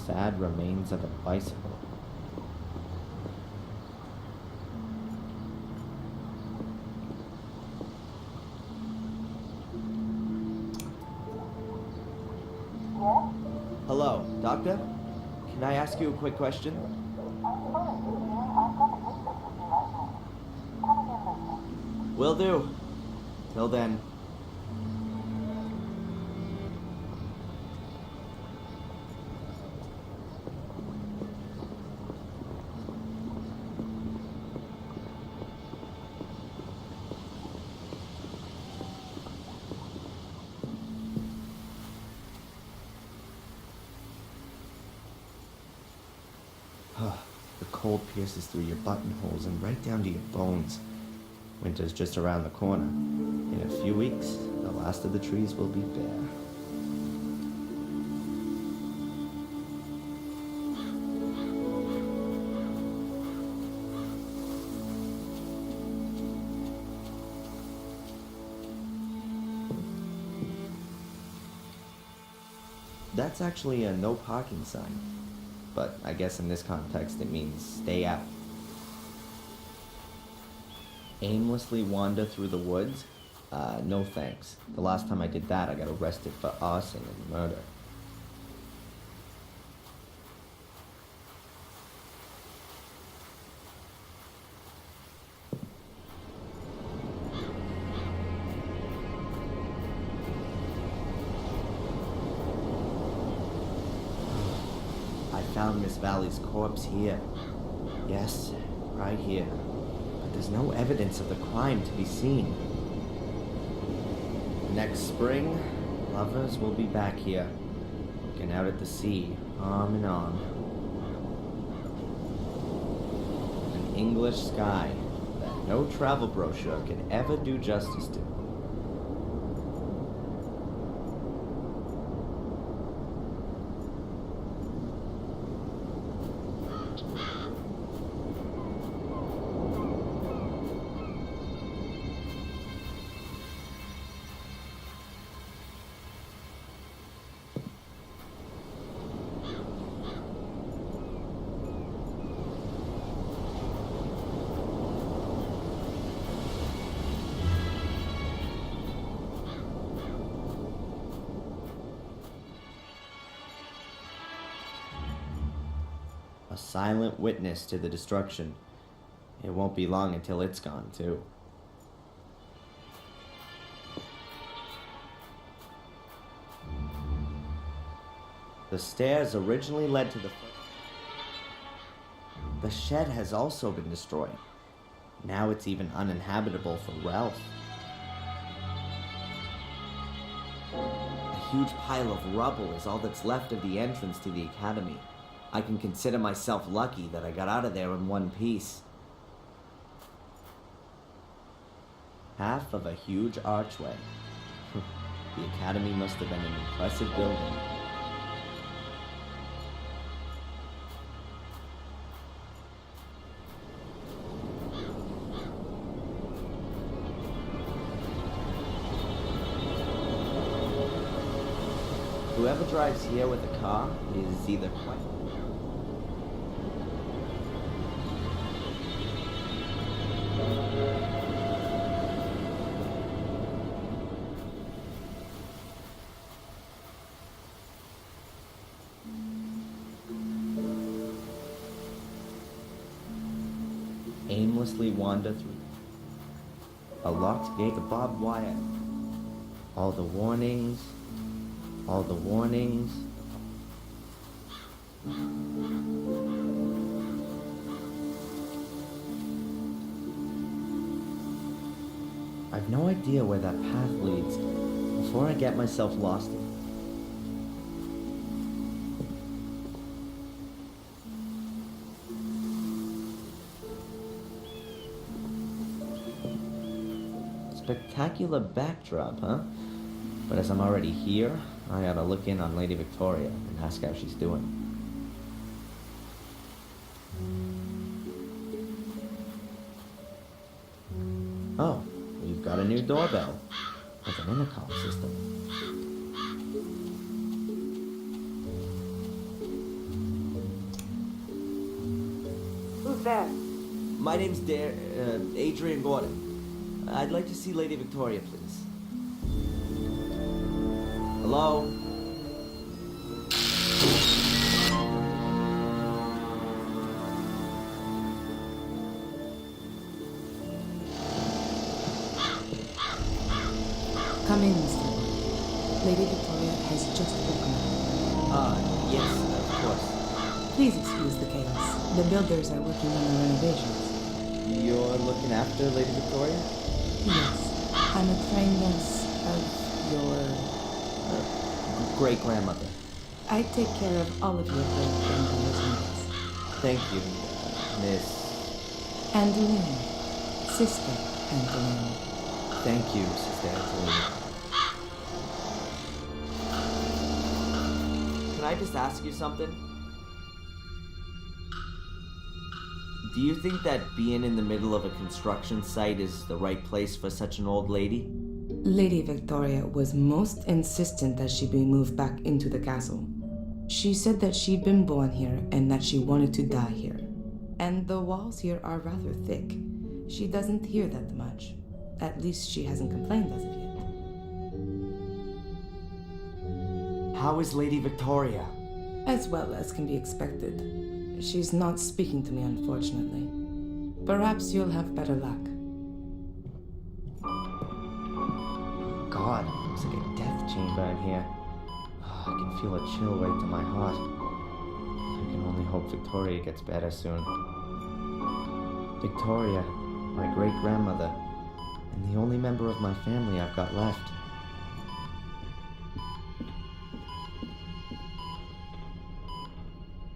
sad remains of a bicycle. Hello, doctor? Can I ask you a quick question? Will do. Till then. The cold pierces through your buttonholes and right down to your bones. Winter's just around the corner. In a few weeks, the last of the trees will be bare. That's actually a no parking sign. But I guess in this context it means stay out. Aimlessly wander through the woods? No thanks. The last time I did that, I got arrested for arson and murder. I found Miss Valley's corpse here. Yes, right here. But there's no evidence of the crime to be seen. Next spring, lovers will be back here, looking out at the sea, arm in arm. An English sky that no travel brochure can ever do justice to. A silent witness to the destruction. It won't be long until it's gone, too. The stairs originally led to the... The shed has also been destroyed. Now it's even uninhabitable for Ralph. A huge pile of rubble is all that's left of the entrance to the academy. I can consider myself lucky that I got out of there in one piece. Half of a huge archway. The academy must have been an impressive building. Whoever drives here with a car is either quite... aimlessly wander through a locked gate, the barbed wire, all the warnings, all the warnings. I've no idea where that path leads before I get myself lost in it. Spectacular backdrop, huh? But as I'm already here, I gotta look in on Lady Victoria and ask how she's doing. Oh, we've got a new doorbell with an intercom system. Who's there? My name's Adrian Gordon. I'd like to see Lady Victoria, please. Hello? Come in, Mr. Wood. Lady Victoria has just woken up. Yes, of course. Please excuse the chaos. The builders are working on the renovations. You're looking after Lady Victoria? Yes, I'm a trained nurse of your... Great-grandmother. I take care of all of your great-grandmother's needs. Thank you, Miss... Angeline. Sister Angeline. Thank you, Sister Angelina. Can I just ask you something? Do you think that being in the middle of a construction site is the right place for such an old lady? Lady Victoria was most insistent that she be moved back into the castle. She said that she'd been born here and that she wanted to die here. And the walls here are rather thick. She doesn't hear that much. At least she hasn't complained as of yet. How is Lady Victoria? As well as can be expected. She's not speaking to me, unfortunately. Perhaps you'll have better luck. God, it looks like a death chamber in here. I can feel a chill right to my heart. I can only hope Victoria gets better soon. Victoria, my great-grandmother, and the only member of my family I've got left.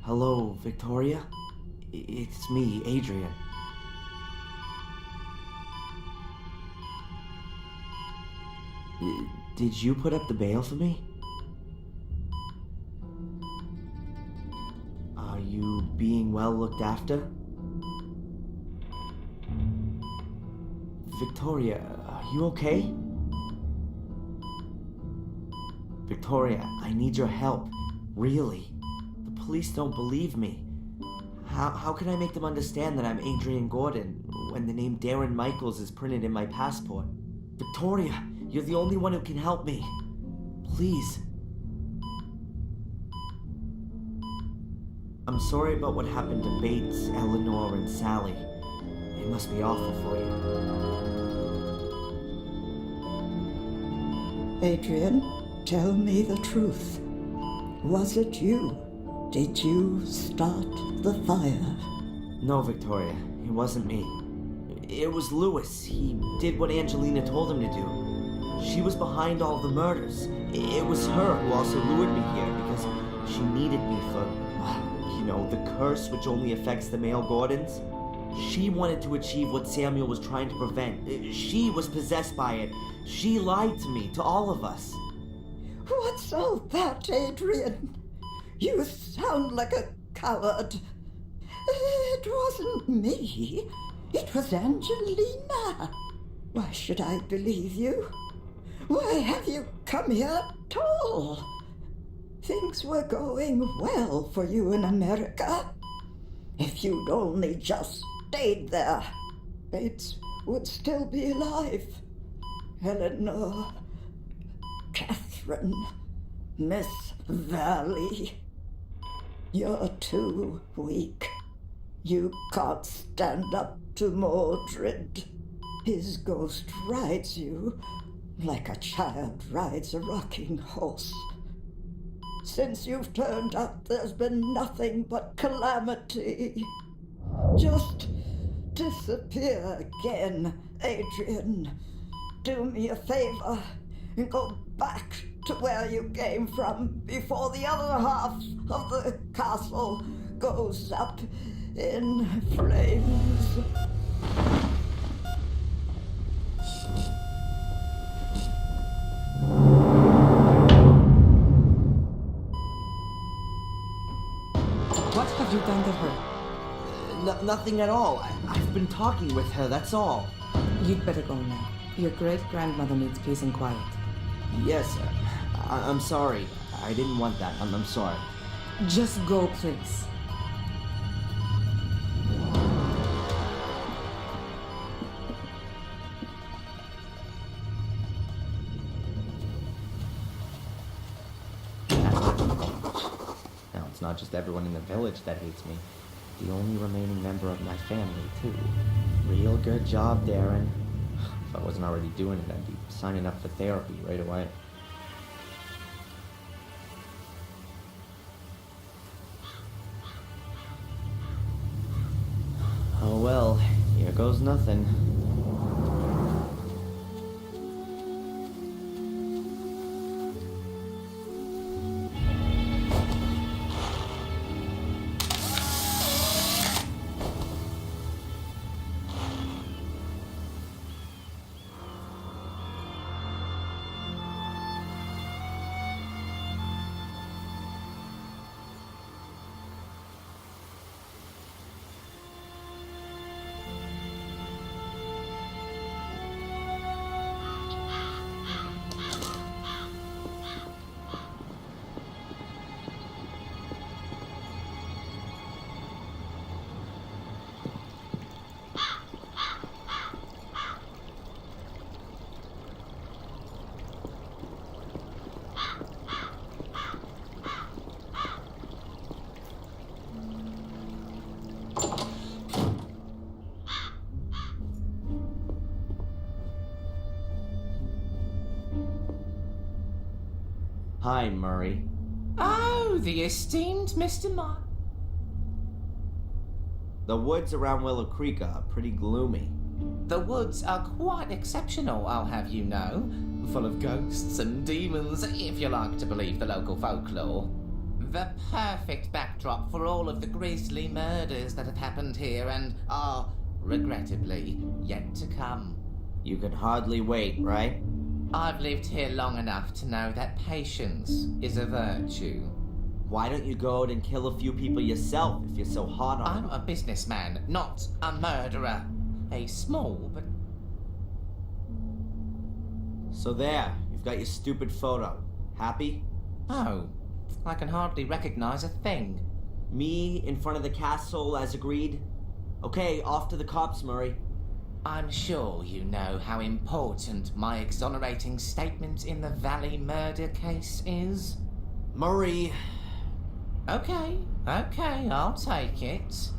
Hello, Victoria? It's me, Adrian. Did you put up the bail for me? Are you being well looked after? Victoria, are you okay? Victoria, I need your help. Really. The police don't believe me. How can I make them understand that I'm Adrian Gordon when the name Darren Michaels is printed in my passport? Victoria, you're the only one who can help me. Please. I'm sorry about what happened to Bates, Eleanor, and Sally. It must be awful for you. Adrian, tell me the truth. Was it you? Did you start the fire? No, Victoria, it wasn't me. It was Lewis. He did what Angelina told him to do. She was behind all the murders. It was her who also lured me here because she needed me for, the curse which only affects the male Gordons. She wanted to achieve what Samuel was trying to prevent. She was possessed by it. She lied to me, to all of us. What's all that, Adrian? You sound like a coward. It wasn't me. It was Angelina. Why should I believe you? Why have you come here at all? Things were going well for you in America. If you'd only just stayed there, Bates would still be alive. Eleanor, Catherine, Miss Valley. You're too weak. You can't stand up to Mordred. His ghost rides you like a child rides a rocking horse. Since you've turned up, there's been nothing but calamity. Just disappear again, Adrian. Do me a favor and go back to where you came from before the other half of the castle goes up in flames. What have you done to her? Nothing at all. I've been talking with her, that's all. You'd better go now. Your great-grandmother needs peace and quiet. Yes, I'm sorry. I didn't want that. I'm sorry. Just go, please. Now, it's not just everyone in the village that hates me. The only remaining member of my family, too. Real good job, Darren. If I wasn't already doing it, I'd be signing up for therapy right away. Oh well, here goes nothing. Hi, Murray. Oh, the esteemed Mr. Mark. The woods around Willow Creek are pretty gloomy. The woods are quite exceptional, I'll have you know. Full of ghosts and demons, if you like to believe the local folklore. The perfect backdrop for all of the grisly murders that have happened here and are, regrettably, yet to come. You can hardly wait, right? I've lived here long enough to know that patience is a virtue. Why don't you go out and kill a few people yourself if you're so hot on I'm them? a businessman, not a murderer. A small but... So there, you've got your stupid photo. Happy? Oh, I can hardly recognize a thing. Me in front of the castle as agreed? Okay, off to the cops, Murray. I'm sure you know how important my exonerating statement in the Valley murder case is. Murray, Okay, I'll take it.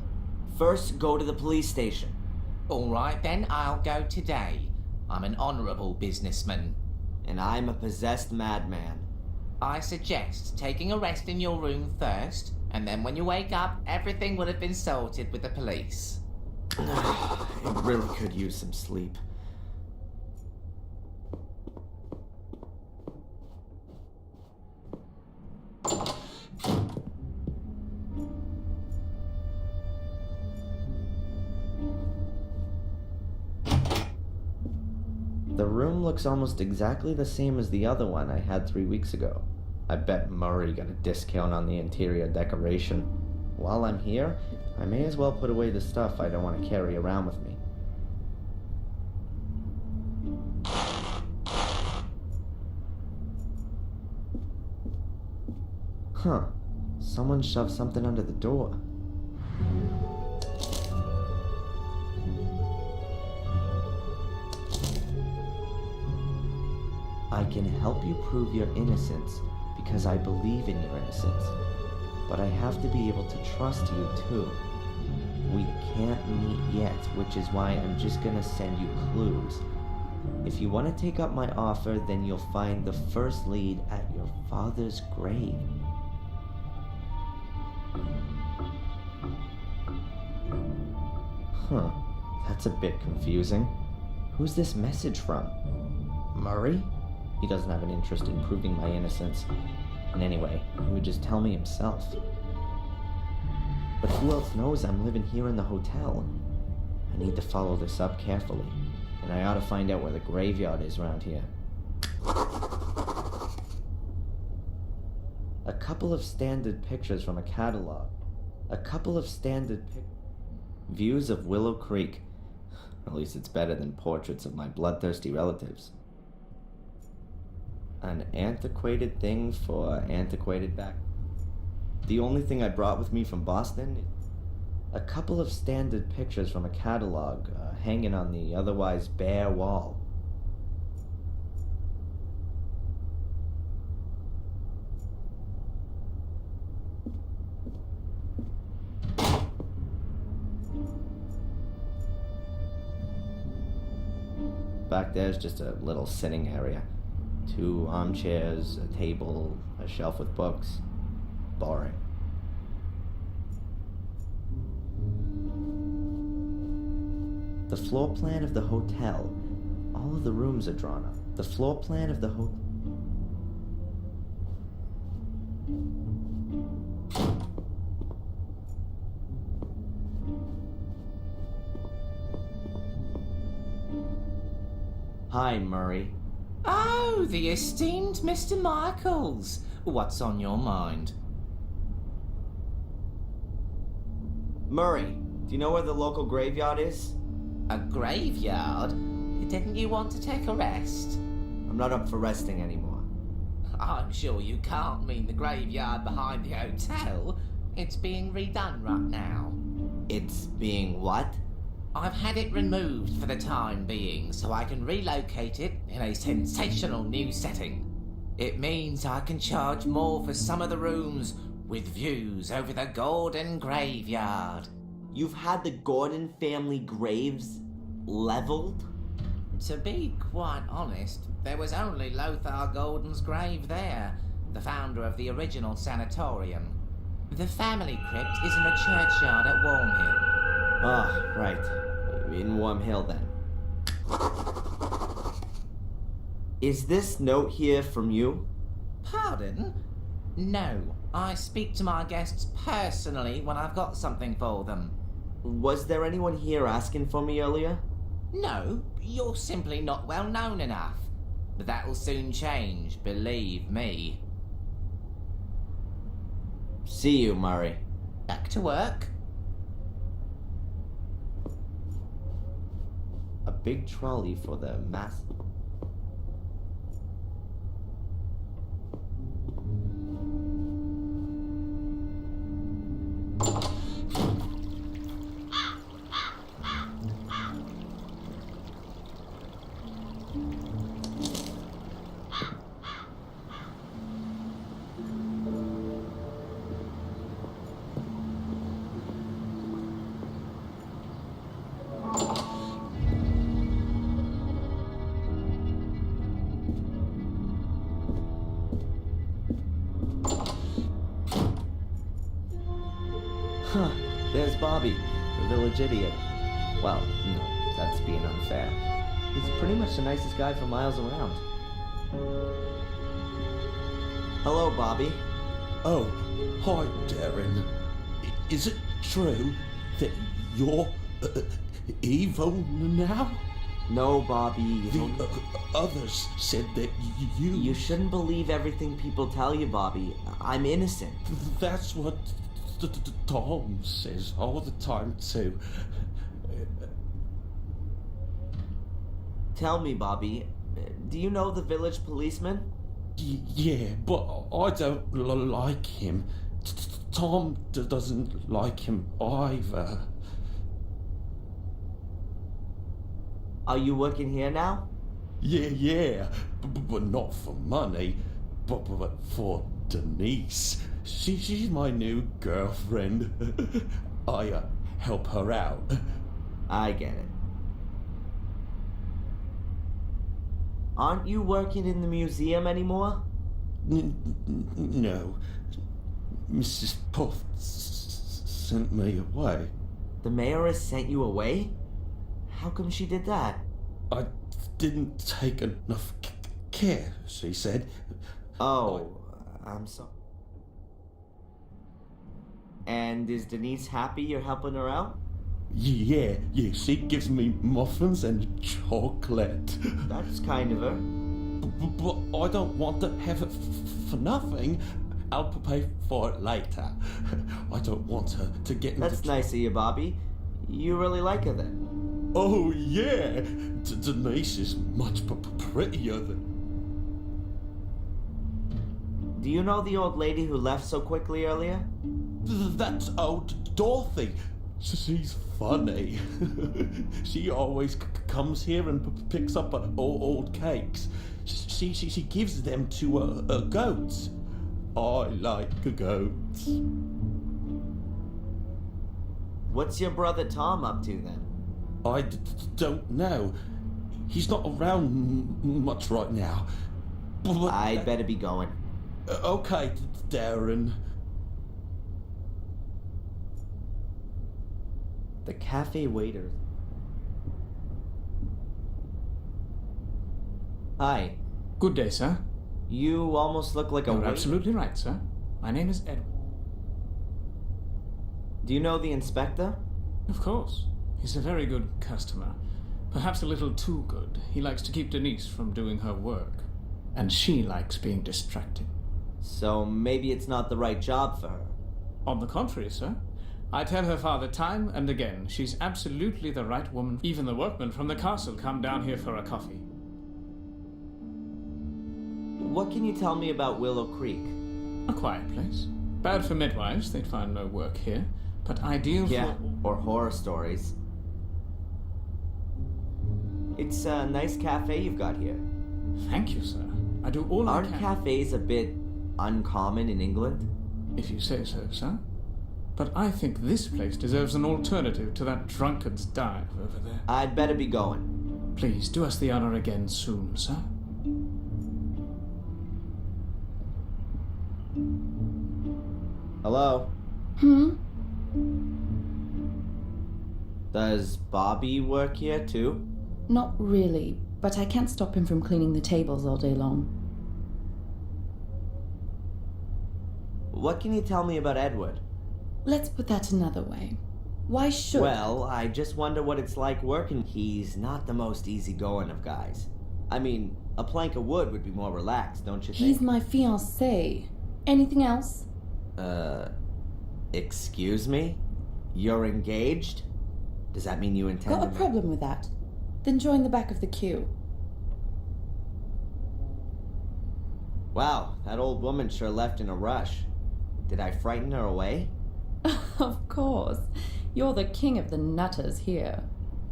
first go to the police station. All right then, I'll go today. I'm an honorable businessman. And I'm a possessed madman. I suggest taking a rest in your room first, and then when you wake up, everything will have been sorted with the police. I really could use some sleep. The room looks almost exactly the same as the other one I had 3 weeks ago. I bet Murray got a discount on the interior decoration. While I'm here, I may as well put away the stuff I don't want to carry around with me. Huh. Someone shoved something under the door. I can help you prove your innocence because I believe in your innocence. But I have to be able to trust you too. We can't meet yet, which is why I'm just gonna send you clues. If you want to take up my offer, then you'll find the first lead at your father's grave. Huh, that's a bit confusing. Who's this message from? Murray? He doesn't have an interest in proving my innocence. And anyway, he would just tell me himself. But who else knows I'm living here in the hotel? I need to follow this up carefully, and I ought to find out where the graveyard is around here. A couple of standard pictures from a catalog. Views of Willow Creek. At least it's better than portraits of my bloodthirsty relatives. An antiquated thing for antiquated back. The only thing I brought with me from Boston, a couple of standard pictures from a catalog hanging on the otherwise bare wall. Back there's just a little sitting area. 2 armchairs, a table, a shelf with books. Boring. The floor plan of the hotel. All of the rooms are drawn up. The floor plan of the hotel. Hi, Murray. Oh, the esteemed Mr. Michaels. What's on your mind? Murray, do you know where the local graveyard is? A graveyard? Didn't you want to take a rest? I'm not up for resting anymore. I'm sure you can't mean the graveyard behind the hotel. It's being redone right now. It's being what? I've had it removed for the time being so I can relocate it in a sensational new setting. It means I can charge more for some of the rooms with views over the Gordon graveyard. You've had the Gordon family graves leveled? To be quite honest, there was only Lothar Gordon's grave there, the founder of the original sanatorium. The family crypt is in the churchyard at Wormhill. Ah, right. In Warm Hill, then. Is this note here from you? Pardon? No, I speak to my guests personally when I've got something for them. Was there anyone here asking for me earlier? No, you're simply not well known enough. But that'll soon change, believe me. See you, Murray. Back to work. A big trolley for the mass... Huh, there's Bobby, the village idiot. Well, no, that's being unfair. He's pretty much the nicest guy for miles around. Hello, Bobby. Oh, hi, Darren. Is it true that you're evil now? No, Bobby. The others said that you... You shouldn't believe everything people tell you, Bobby. I'm innocent. That's what Tom says all the time, too. Tell me, Bobby, do you know the village policeman? Yeah, but I don't like him. Tom doesn't like him either. Are you working here now? Yeah, but not for money, but for Denise. She's my new girlfriend. I help her out. I get it. Aren't you working in the museum anymore? No. Mrs. Puff sent me away. The mayoress sent you away? How come she did that? I didn't take enough care, she said. Oh, I'm sorry. And is Denise happy you're helping her out? Yeah, she gives me muffins and chocolate. That's kind of her. But I don't want to have it for nothing. I'll pay for it later. I don't want her to get into... That's nice of you, Bobby. You really like her then? Oh, yeah. Denise is much prettier than... Do you know the old lady who left so quickly earlier? That's old Dorothy. She's funny. She always comes here and picks up old cakes. She gives them to goats. I like goats. What's your brother Tom up to then? I don't know. He's not around much right now. But I'd better be going. Okay, Darren. The cafe waiter. Hi. Good day, sir. You almost look like a You're waiter. absolutely right, sir. My name is Edward. Do you know the inspector? Of course. He's a very good customer. Perhaps a little too good. He likes to keep Denise from doing her work. And she likes being distracted. So maybe it's not the right job for her. On the contrary, sir. I tell her father time and again, she's absolutely the right woman. Even the workmen from the castle come down here for a coffee. What can you tell me about Willow Creek? A quiet place. Bad for midwives, they'd find no work here. But ideal Yeah, for... or horror stories. It's a nice cafe you've got here. Thank you, sir. I do all I Aren't can. cafes a bit uncommon in England? If you say so, sir. But I think this place deserves an alternative to that drunkard's dive over there. I'd better be going. Please, do us the honor again soon, sir. Hello? Does Bobby work here too? Not really, but I can't stop him from cleaning the tables all day long. What can you tell me about Edward? Let's put that another way. Why should... Well, I just wonder what it's like working. He's not the most easygoing of guys. I mean, a plank of wood would be more relaxed, don't you think? He's my fiancé. Anything else? Excuse me? You're engaged? Does that mean you intend Got a to... problem with that? Then join the back of the queue. Wow, that old woman sure left in a rush. Did I frighten her away? Of course. You're the king of the nutters here.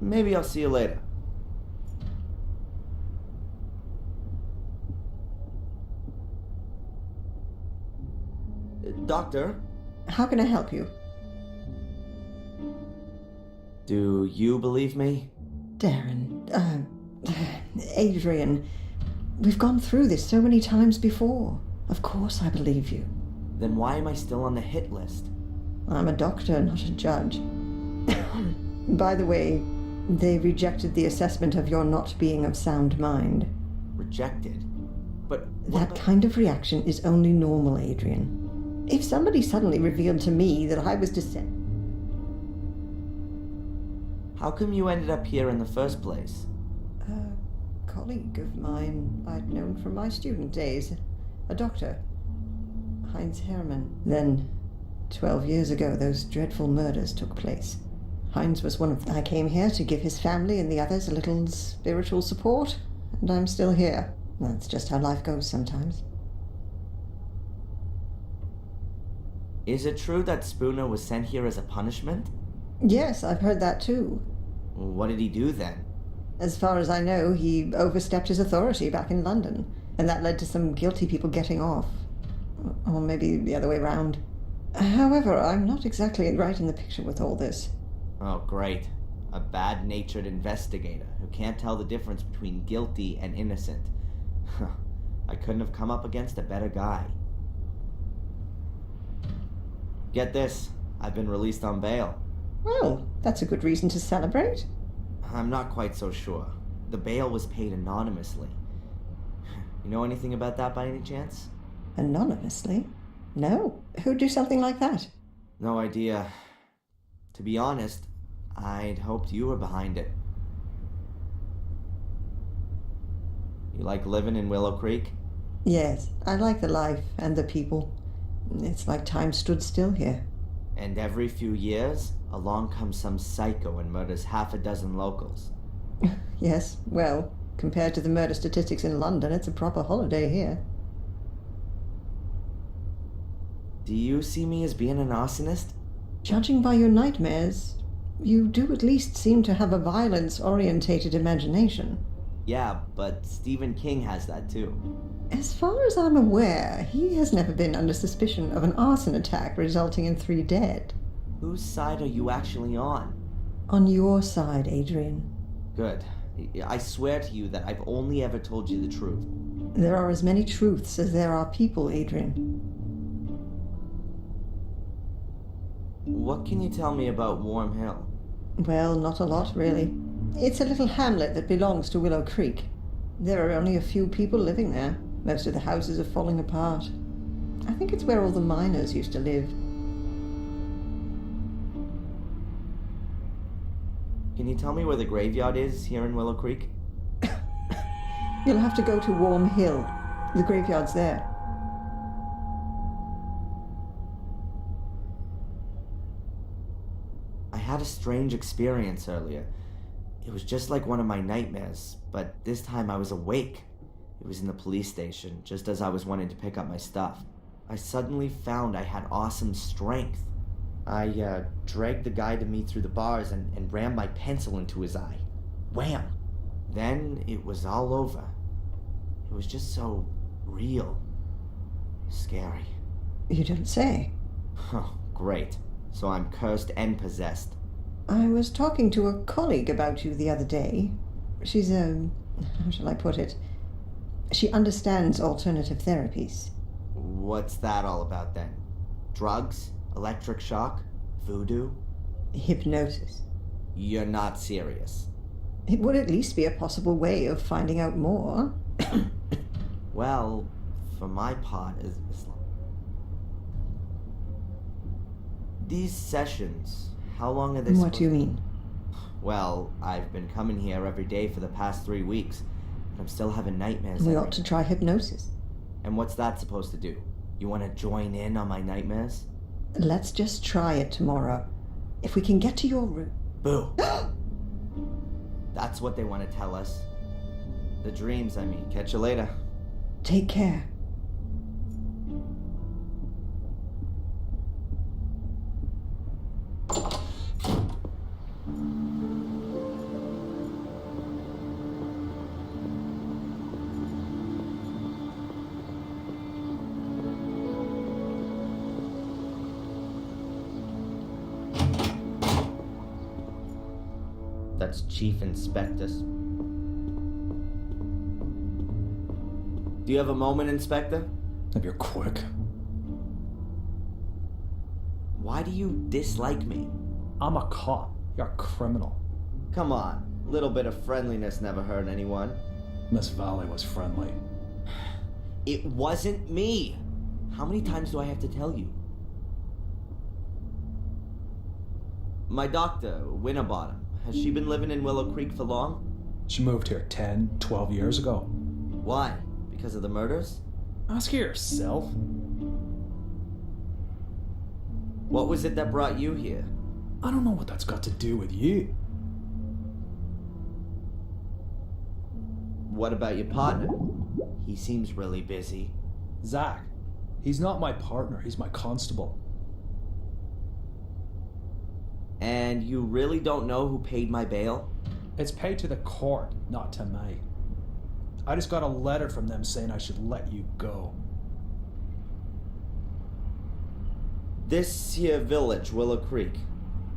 Maybe I'll see you later. Doctor, How can I help you? do you believe me? Darren, Adrian, we've gone through this so many times before. Of course I believe you. Then why am I still on the hit list? I'm a doctor, not a judge. By the way, they rejected the assessment of your not being of sound mind. Rejected? But what That about- kind of reaction is only normal, Adrian. If somebody suddenly revealed to me that I was How come you ended up here in the first place? a colleague of mine I'd known from my student days, a doctor, Heinz Hermann. Then, 12 years ago, those dreadful murders took place. Heinz was one of them. I came here to give his family and the others a little spiritual support, and I'm still here. That's just how life goes sometimes. Is it true that Spooner was sent here as a punishment? Yes, I've heard that too. What did he do then? As far as I know, he overstepped his authority back in London, and that led to some guilty people getting off. Or maybe the other way round. However, I'm not exactly right in the picture with all this. Oh, great. A bad-natured investigator who can't tell the difference between guilty and innocent. I couldn't have come up against a better guy. Get this, I've been released on bail. Well, that's a good reason to celebrate. I'm not quite so sure. The bail was paid anonymously. You know anything about that by any chance? Anonymously? No. Who'd do something like that? No idea. To be honest, I'd hoped you were behind it. You like living in Willow Creek? Yes, I like the life and the people. It's like time stood still here. And every few years, along comes some psycho and murders half a dozen locals. Yes, well, compared to the murder statistics in London, it's a proper holiday here. Do you see me as being an arsonist? Judging by your nightmares, you do at least seem to have a violence-orientated imagination. Yeah, but Stephen King has that too. As far as I'm aware, he has never been under suspicion of an arson attack resulting in 3 dead. Whose side are you actually on? On your side, Adrian. Good. I swear to you that I've only ever told you the truth. There are as many truths as there are people, Adrian. What can you tell me about Warm Hill? Well, not a lot, really. It's a little hamlet that belongs to Willow Creek. There are only a few people living there. Most of the houses are falling apart. I think it's where all the miners used to live. Can you tell me where the graveyard is here in Willow Creek? You'll have to go to Warm Hill. The graveyard's there. I had a strange experience earlier. It was just like one of my nightmares, but this time I was awake. It was in the police station, just as I was wanting to pick up my stuff. I suddenly found I had awesome strength. I dragged the guy to me through the bars and rammed my pencil into his eye. Wham! Then it was all over. It was just so real. Scary. You don't say. Oh, great. So I'm cursed and possessed. I was talking to a colleague about you the other day. She's how shall I put it? She understands alternative therapies. What's that all about then? Drugs? Electric shock? Voodoo? Hypnosis. You're not serious. It would at least be a possible way of finding out more. Well, for my part, these sessions, how long are they What do you mean? Well, I've been coming here every day for the past 3 weeks, and I'm still having nightmares. We ought to try hypnosis. And what's that supposed to do? You want to join in on my nightmares? Let's just try it tomorrow. If we can get to your room. Boo! That's what they want to tell us. The dreams, I mean. Catch you later. Take care. That's Chief Inspector. Do you have a moment, Inspector? If you're quick. Why do you dislike me? I'm a cop. You're a criminal. Come on, a little bit of friendliness never hurt anyone. Miss Valley was friendly. It wasn't me! How many times do I have to tell you? My doctor, Winterbottom, has she been living in Willow Creek for long? She moved here 10, 12 years ago. Why? Because of the murders? Ask her yourself. What was it that brought you here? I don't know what that's got to do with you. What about your partner? He seems really busy. Zach. He's not my partner, he's my constable. And you really don't know who paid my bail? It's paid to the court, not to me. I just got a letter from them saying I should let you go. This here village, Willow Creek,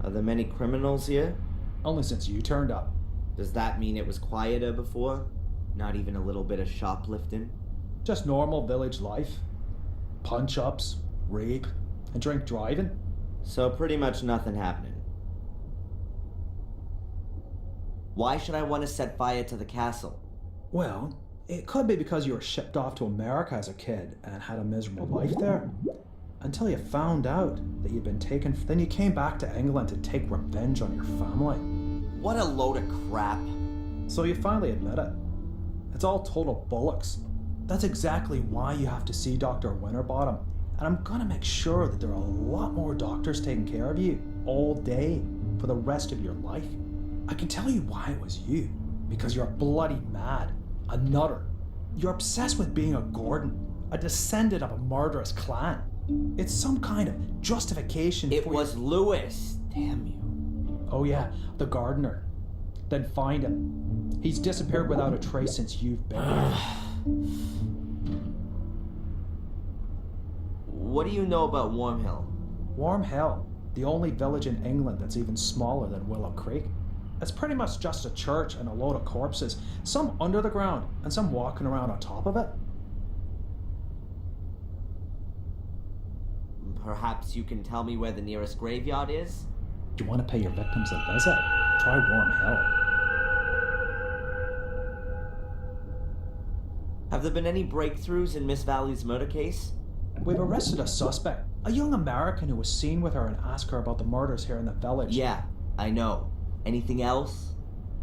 are there many criminals here? Only since you turned up. Does that mean it was quieter before? Not even a little bit of shoplifting? Just normal village life. Punch-ups, rape, and drink driving. So pretty much nothing happening. Why should I want to set fire to the castle? Well, it could be because you were shipped off to America as a kid and had a miserable life there. Until you found out that you'd been taken, then you came back to England to take revenge on your family. What a load of crap. So you finally admit it. It's all total bollocks. That's exactly why you have to see Dr. Winterbottom. And I'm gonna make sure that there are a lot more doctors taking care of you all day for the rest of your life. I can tell you why it was you. Because you're bloody mad. A nutter. You're obsessed with being a Gordon. A descendant of a murderous clan. It's some kind of justification It for was Lewis. Damn you. Oh yeah, the gardener. Then find him. He's disappeared without a trace since you've been here. What do you know about Warm Hill? Warm Hill. The only village in England that's even smaller than Willow Creek. It's pretty much just a church and a load of corpses, some under the ground and some walking around on top of it. Perhaps you can tell me where the nearest graveyard is? Do you want to pay your victims a visit? Try warm hell. Have there been any breakthroughs in Miss Valley's murder case? We've arrested a suspect, a young American who was seen with her and asked her about the murders here in the village. Yeah, I know. Anything else?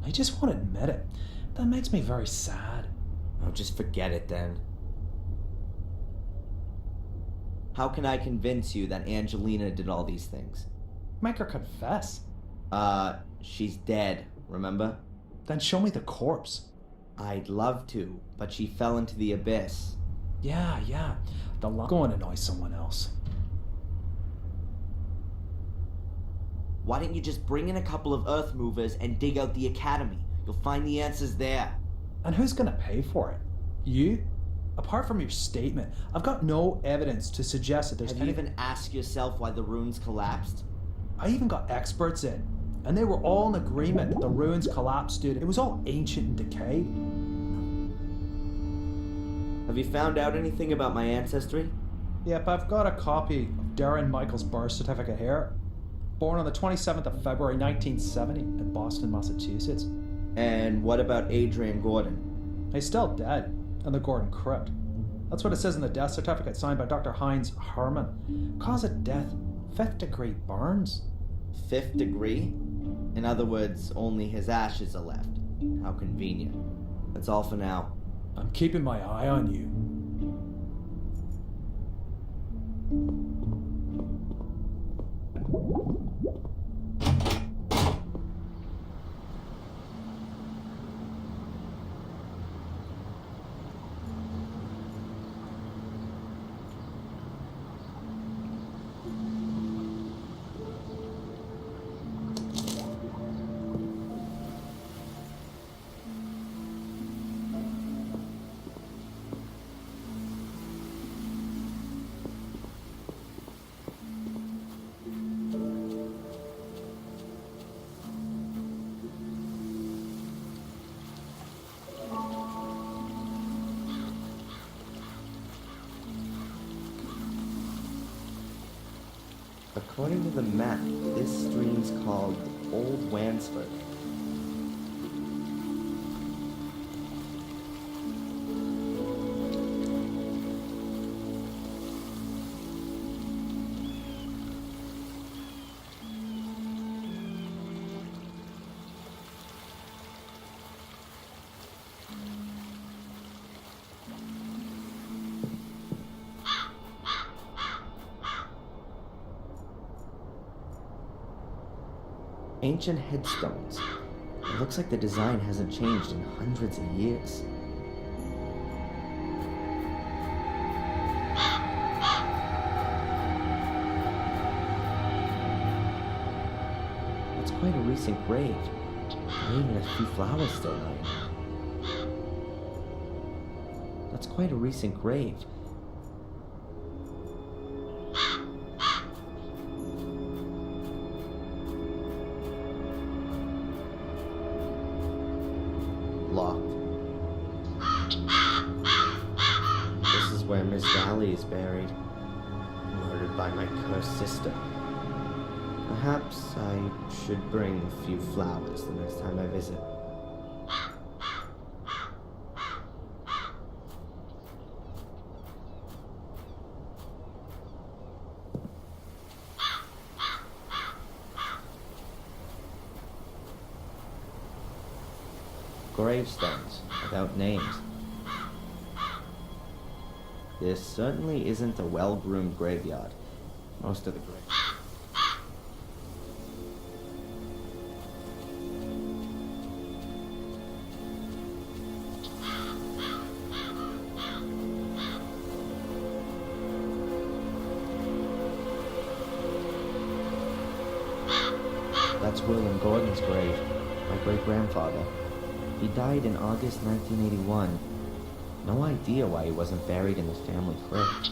I just won't admit it. That makes me very sad. Oh, just forget it then. How can I convince you that Angelina did all these things? Make her confess. She's dead, remember? Then show me the corpse. I'd love to, but she fell into the abyss. Yeah. Go and annoy someone else. Why don't you just bring in a couple of earth movers and dig out the academy? You'll find the answers there. And who's gonna pay for it? You? Apart from your statement, I've got no evidence to suggest that there's Have you even asked yourself why the ruins collapsed? I even got experts in, and they were all in agreement that the ruins collapsed, dude. It was all ancient and decayed. Have you found out anything about my ancestry? Yep, I've got a copy of Darren Michaels' birth certificate here. Born on the 27th of February 1970 in Boston, Massachusetts. And what about Adrian Gordon? He's still dead in the Gordon crypt. That's what it says in the death certificate signed by Dr. Heinz Herman. Cause of death, 5th degree burns. 5th degree? In other words, only his ashes are left. How convenient. That's all for now. I'm keeping my eye on you. According to the map, this stream's called Old Wansford. Ancient headstones. It looks like the design hasn't changed in hundreds of years. It's quite a recent grave. There are even a few flowers still lying. That's quite a recent grave. Locked. This is where Miss Valley is buried, murdered by my cursed sister. Perhaps I should bring a few flowers the next time I visit. Gravestones without names. This certainly isn't a well-groomed graveyard. Most of the graves. That's William Gordon's grave, my great-grandfather. He died in August 1981. No idea why he wasn't buried in the family crypt.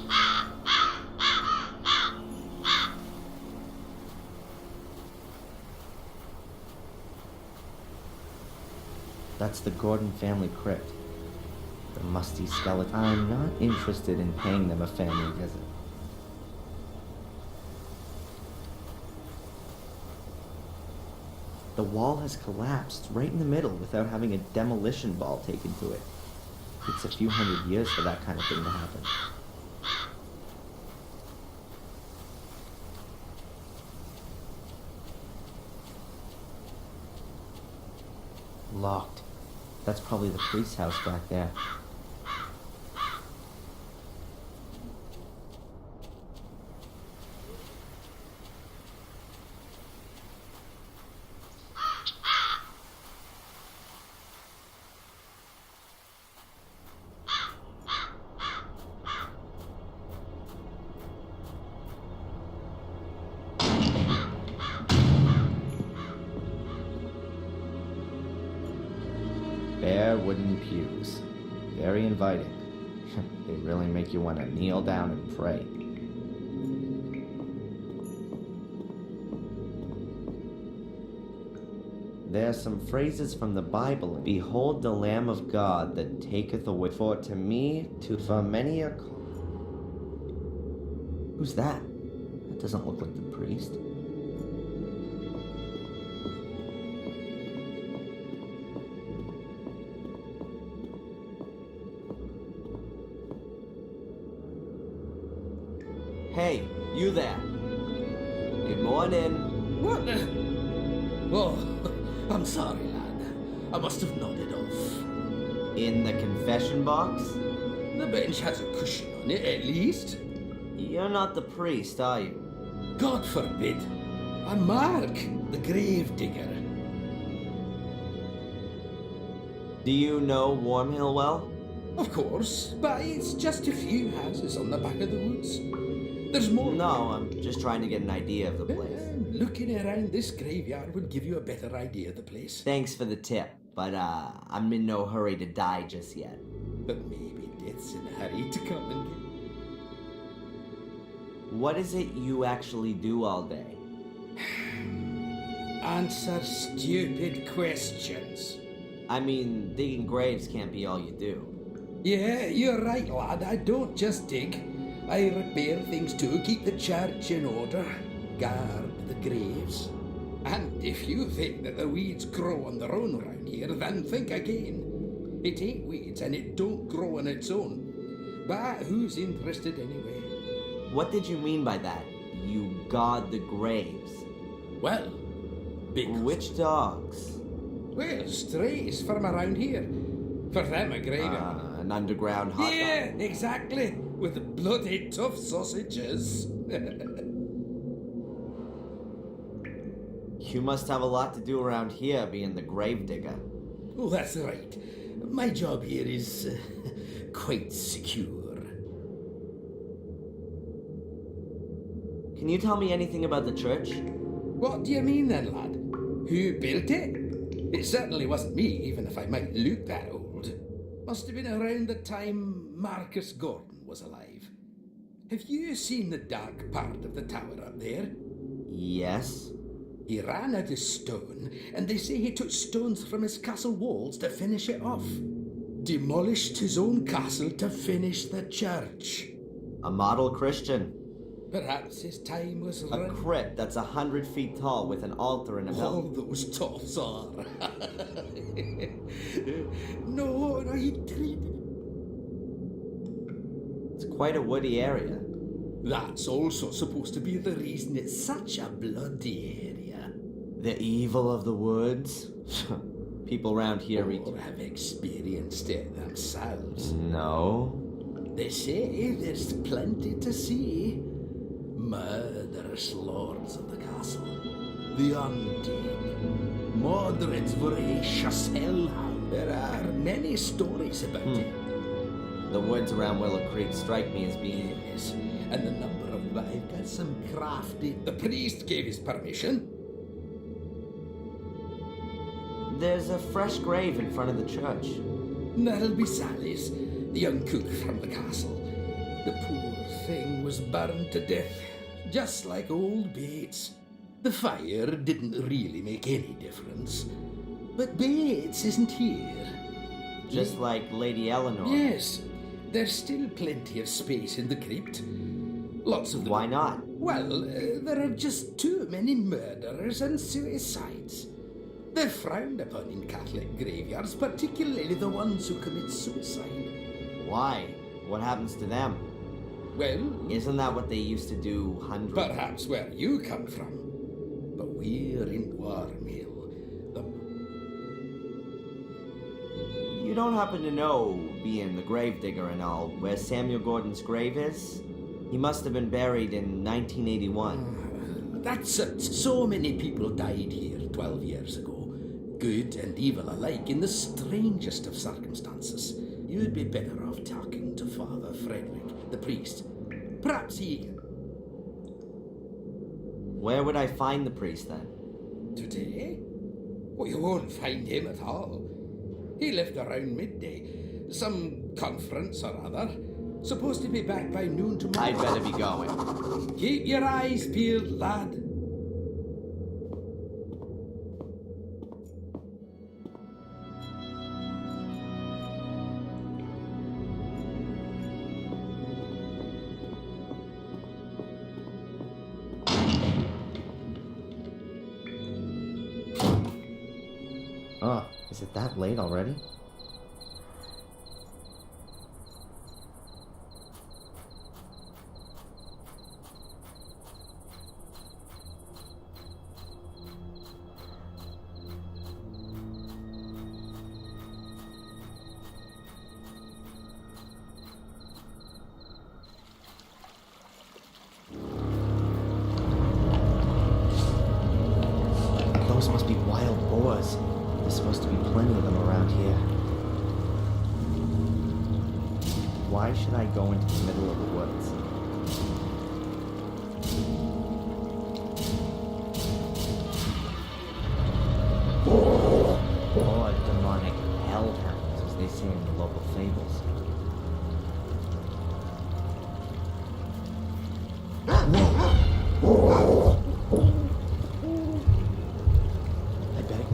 That's the Gordon family crypt. The musty skeleton. I'm not interested in paying them a family visit. The wall has collapsed right in the middle without having a demolition ball taken to it. It's a few hundred years for that kind of thing to happen. Locked. That's probably the priest's house back there. Bare wooden pews. Very inviting. They really make you want to kneel down and pray. There are some phrases from the Bible. Behold the Lamb of God that taketh away. For to me, for many a... Who's that? That doesn't look like the priest. Hey, you there. Good morning. What the? Oh, I'm sorry, lad. I must have nodded off. In the confession box? The bench has a cushion on it, at least. You're not the priest, are you? God forbid. I'm Mark, the grave digger. Do you know Wormhill well? Of course, but it's just a few houses on the back of the woods. There's more. No, I'm just trying to get an idea of the place. Looking around this graveyard will give you a better idea of the place. Thanks for the tip, but I'm in no hurry to die just yet. But maybe death's in a hurry to come and get. What is it you actually do all day? Answer stupid questions. I mean, digging graves can't be all you do. Yeah, you're right, lad. I don't just dig. I repair things too, keep the church in order, guard the graves. And if you think that the weeds grow on their own around here, then think again. It ain't weeds and it don't grow on its own. But who's interested anyway? What did you mean by that? You guard the graves? Well, because... Which dogs? Well, strays from around here. For them, a graveyard. An underground hot Yeah, dog? exactly. With the bloody tough sausages. You must have a lot to do around here, being the grave digger. Oh, that's right. My job here is quite secure. Can you tell me anything about the church? What do you mean then, lad? Who built it? It certainly wasn't me, even if I might look that old. Must have been around the time Marcus Gordon was alive. Have you seen the dark part of the tower up there? Yes. He ran out of stone, and they say he took stones from his castle walls to finish it off. Demolished his own castle to finish the church. A model Christian. Perhaps his time was A run. crypt that's 100 feet tall with an altar in a All belt. those toffs are. No, he treated. It's quite a woody area. That's also supposed to be the reason it's such a bloody area. The evil of the woods? People around here Or have experienced it themselves. No. They say there's plenty to see. Murderous lords of the castle. The undead. Mordred's voracious hellhound. There are many stories about it. The woods around Willow Creek strike me as being... Yes, and the number of I've got some crafty... The priest gave his permission. There's a fresh grave in front of the church. That'll be Sally's, the young cook from the castle. The poor thing was burned to death, just like old Bates. The fire didn't really make any difference. But Bates isn't here. Just like Lady Eleanor. Yes, there's still plenty of space in the crypt. Lots of them. Why not? Well, there are just too many murderers and suicides. They're frowned upon in Catholic graveyards, particularly the ones who commit suicide. Why? What happens to them? Well, Isn't that what they used to do hundreds? perhaps where you come from. But we're in Warmill. You don't happen to know, being the gravedigger and all, where Samuel Gordon's grave is? He must have been buried in 1981. That's it. So many people died here 12 years ago. Good and evil alike in the strangest of circumstances. You'd be better off talking to Father Frederick, the priest. Perhaps he can. Where would I find the priest then? Today? Well, you won't find him at all. He left around midday. Some conference or other. Supposed to be back by noon tomorrow. I'd better be going. Keep your eyes peeled, lad. Oh, is it that late already? Those must be wild boars. There's supposed to be plenty of them around here. Why should I go into the middle of the woods? Or demonic hellhounds, as they say in the local fables. I beg.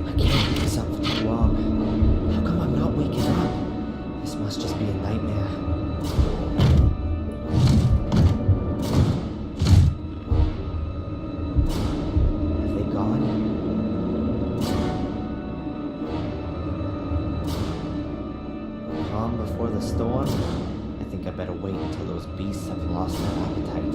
I can't keep this up for too long. How come I'm not waking up? This must just be a nightmare. Have they gone? Calm before the storm? I think I better wait until those beasts have lost their appetite.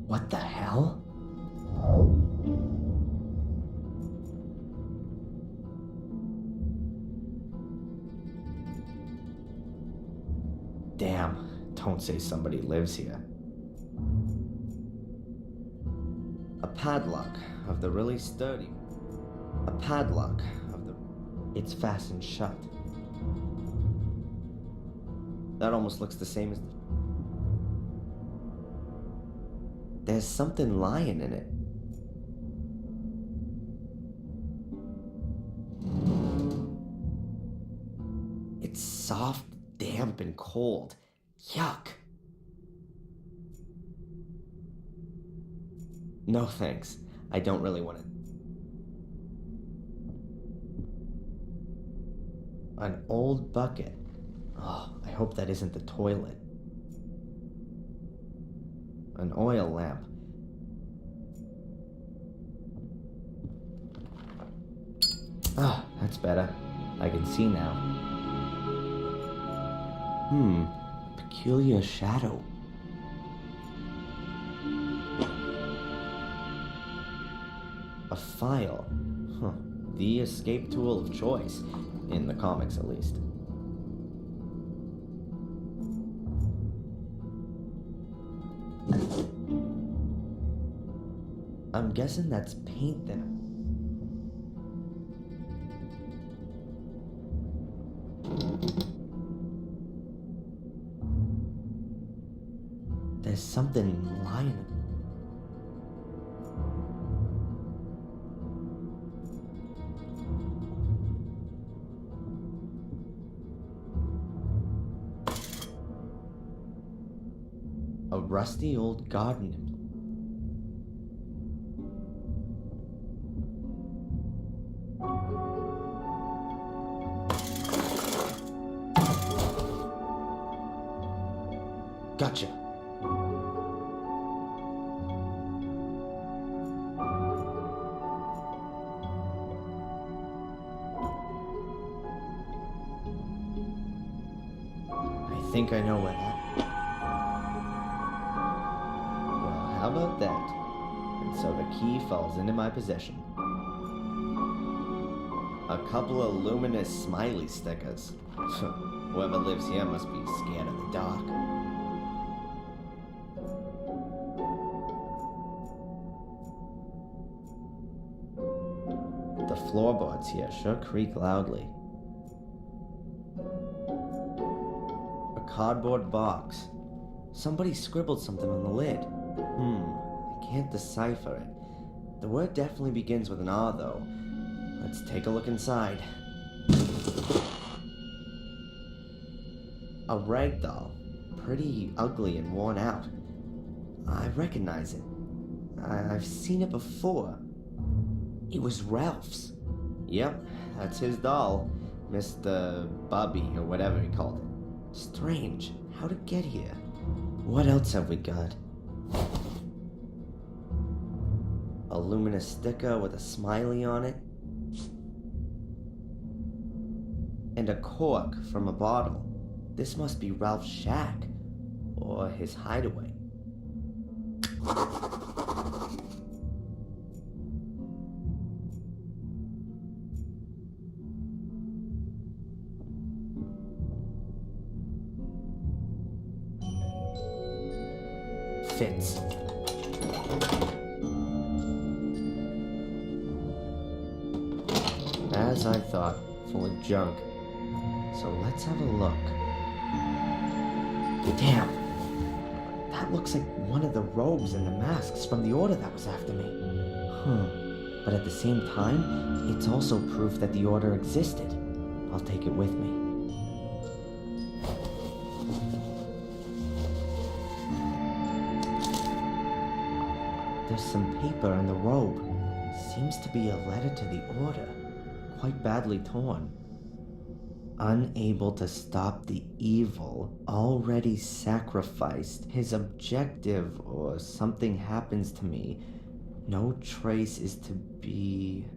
What the hell? Damn, don't say somebody lives here. A padlock of the really sturdy. A padlock of the... It's fastened shut. That almost looks the same as the... There's something lying in it. It's soft, damp, and cold. Yuck. No thanks. I don't really want to... An old bucket. Oh, I hope that isn't the toilet. An oil lamp. Ah, that's better. I can see now. Peculiar shadow. A file. Huh. The escape tool of choice. In the comics, at least. I'm guessing that's paint there. something lying. A rusty old garden implement. Gotcha. I think I know where that. Well, how about that? And so the key falls into my possession. A couple of luminous smiley stickers. Whoever lives here must be scared of the dark. The floorboards here sure creak loudly. A cardboard box. Somebody scribbled something on the lid. I can't decipher it. The word definitely begins with an R though. Let's take a look inside. A rag doll. Pretty ugly and worn out. I recognize it. I've seen it before. It was Ralph's. Yep, that's his doll. Mr. Bubby, or whatever he called it. Strange. How'd it get here? What else have we got? A luminous sticker with a smiley on it. And a cork from a bottle. This must be Ralph's shack. Or his hideaway. Fits. As I thought, full of junk. So let's have a look. Damn! That looks like one of the robes and the masks from the order that was after me. But at the same time, it's also proof that the order existed. I'll take it with me. There's some paper in the robe. Seems to be a letter to the order. Quite badly torn. Unable to stop the evil, already sacrificed. His objective, or something happens to me. No trace is to be...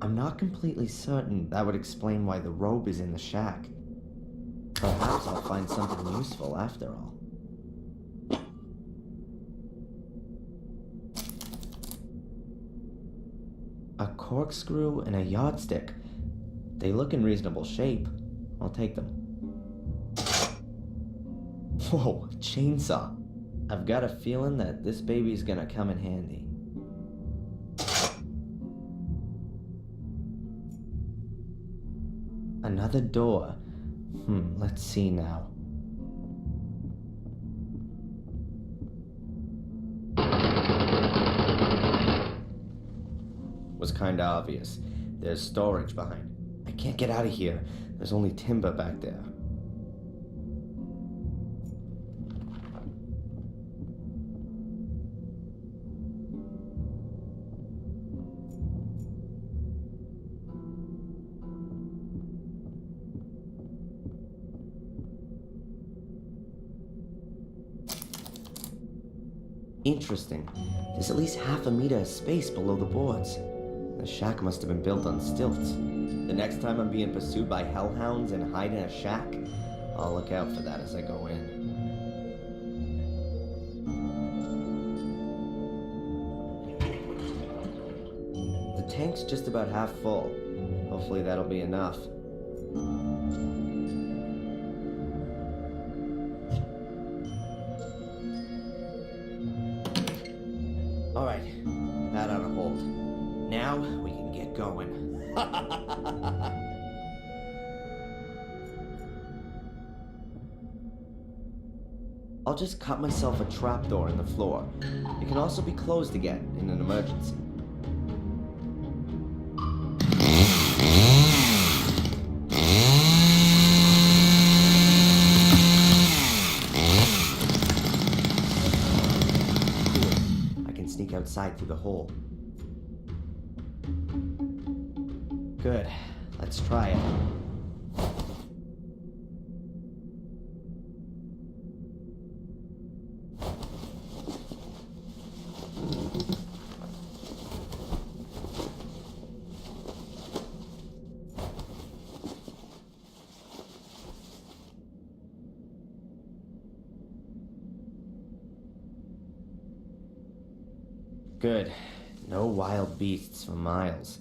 I'm not completely certain that would explain why the robe is in the shack. Perhaps I'll find something useful after all. A corkscrew and a yardstick. They look in reasonable shape. I'll take them. Whoa, chainsaw. I've got a feeling that this baby's gonna come in handy. Another door. Let's see now. Was kinda obvious. There's storage behind. I can't get out of here. There's only timber back there. Interesting. There's at least half a meter of space below the boards. The shack must have been built on stilts. The next time I'm being pursued by hellhounds and hide in a shack, I'll look out for that as I go in. The tank's just about half full. Hopefully that'll be enough. Alright, that ought to hold. Now we can get going. I'll just cut myself a trapdoor in the floor. It can also be closed again in an emergency. I can sneak outside through the hole. Good. Let's try it. Good. No wild beasts for miles.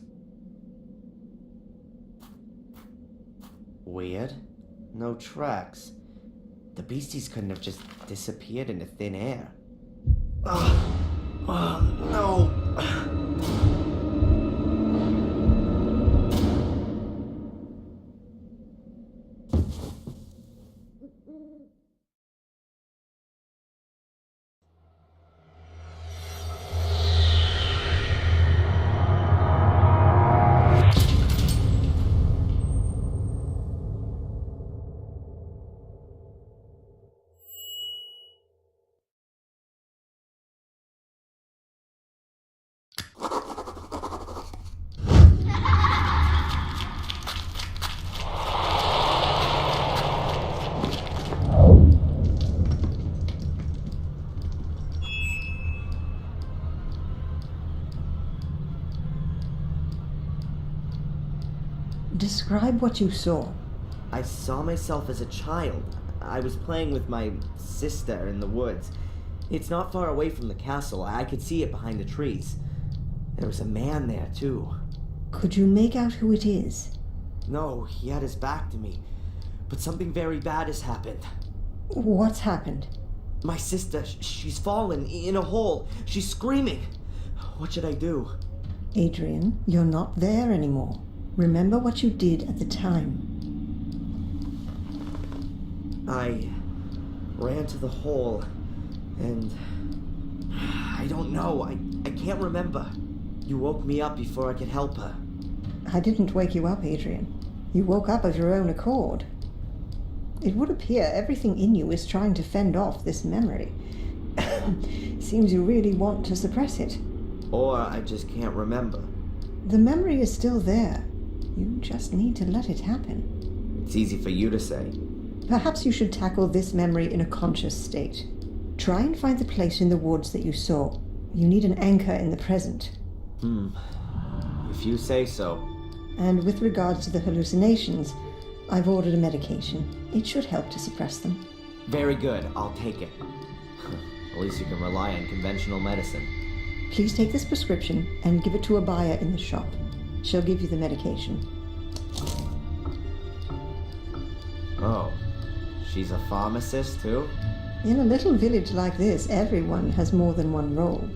Weird. No tracks. The beasties couldn't have just disappeared into thin air. Ugh. Oh, no. Describe what you saw. I saw myself as a child. I was playing with my sister in the woods. It's not far away from the castle. I could see it behind the trees. There was a man there, too. Could you make out who it is? No, he had his back to me. But something very bad has happened. What's happened? My sister, she's fallen in a hole. She's screaming. What should I do? Adrian, you're not there anymore. Remember what you did at the time. I ran to the hole, and I don't know. I can't remember. You woke me up before I could help her. I didn't wake you up, Adrian. You woke up of your own accord. It would appear everything in you is trying to fend off this memory. Seems you really want to suppress it. Or I just can't remember. The memory is still there. You just need to let it happen. It's easy for you to say. Perhaps you should tackle this memory in a conscious state. Try and find the place in the woods that you saw. You need an anchor in the present. If you say so. And with regards to the hallucinations, I've ordered a medication. It should help to suppress them. Very good. I'll take it. At least you can rely on conventional medicine. Please take this prescription and give it to a buyer in the shop. She'll give you the medication. Oh, she's a pharmacist too? In a little village like this, everyone has more than one role.